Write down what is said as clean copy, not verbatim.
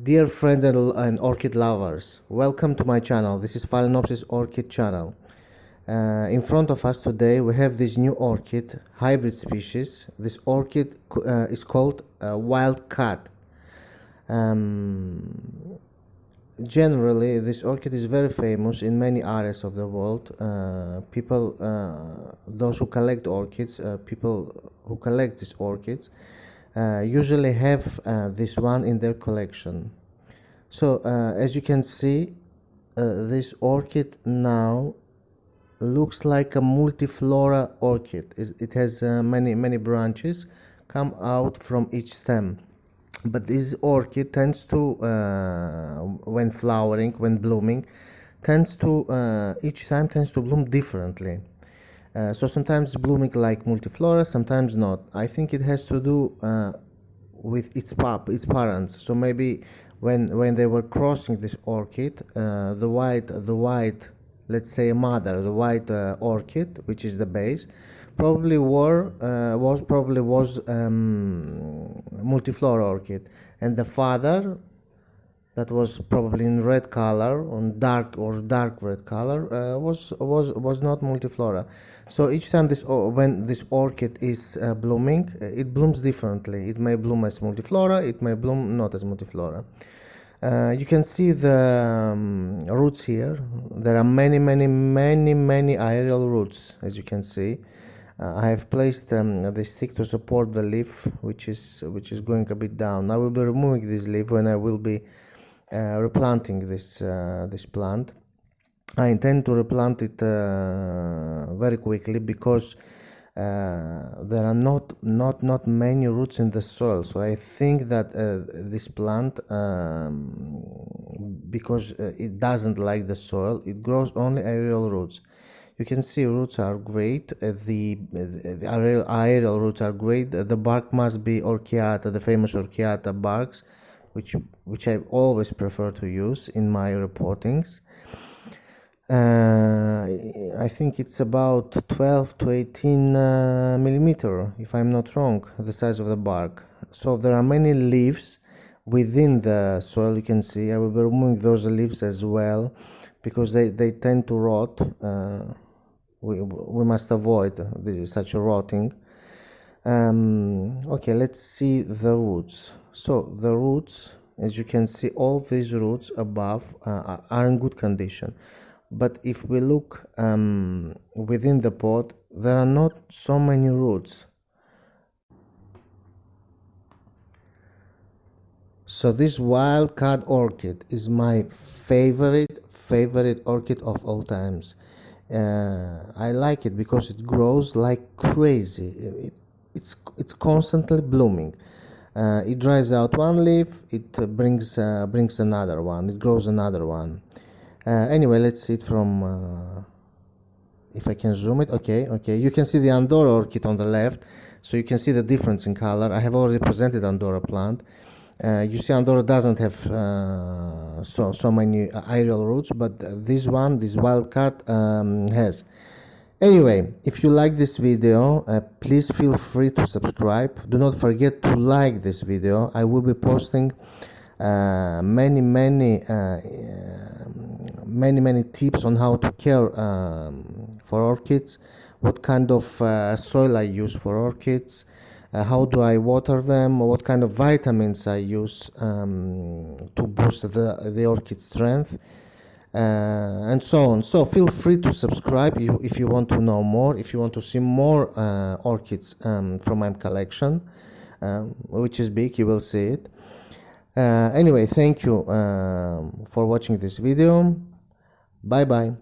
Dear friends and orchid lovers, welcome to my channel. This is Phalaenopsis Orchid channel. In front of us today we have this new orchid, hybrid species. This orchid is called wild cat. Generally, this orchid is very famous in many areas of the world. Those who collect orchids, people who collect these orchids, usually have this one in their collection. So as you can see, this orchid now looks like a multiflora orchid. It has many branches come out from each stem. But this orchid tends to, when flowering, when blooming, each time tends to bloom differently. So sometimes blooming like multiflora, sometimes not. I think it has to do with its parents. So maybe when they were crossing this orchid, the white, let's say mother, the white orchid, which is the base, probably was multiflora orchid, and the father, that was probably in red color, on dark red color, was not multiflora. So each time when this orchid is blooming, it blooms differently. It may bloom as multiflora, it may bloom not as multiflora. You can see the roots here. There are many aerial roots, as you can see. I have placed the stick to support the leaf, which is going a bit down. I will be removing this leaf when I will be replanting this plant. I intend to replant it very quickly because there are not many roots in the soil. So I think that this plant, because it doesn't like the soil, it grows only aerial roots. You can see roots are great. The aerial roots are great. The bark must be orchiata, the famous orchiata barks, which I always prefer to use in my reportings. I think it's about 12 to 18 millimeter, if I'm not wrong, the size of the bark. So there are many leaves within the soil. You can see I will be removing those leaves as well because they tend to rot. We must avoid such rotting. Okay, let's see the roots. So the roots, as you can see, all these roots above are in good condition. But if we look within the pot, there are not so many roots. So this wild cat orchid is my favorite orchid of all times. I like it because it grows like crazy. It's constantly blooming. It dries out one leaf, it brings another one, it grows another one. Anyway, let's see it from, if I can zoom it. Okay, you can see the Andorra orchid on the left, so you can see the difference in color. I have already presented Andorra plant. You see Andorra doesn't have so many aerial roots, but this wild cat has. Anyway, if you like this video, please feel free to subscribe. Do not forget to like this video. I will be posting many tips on how to care for orchids, what kind of soil I use for orchids, how do I water them, what kind of vitamins I use to boost the orchid strength, and so on. So feel free to subscribe if you want to know more, if you want to see more orchids from my collection, which is big. You will see it. Anyway, thank you for watching this video. Bye bye.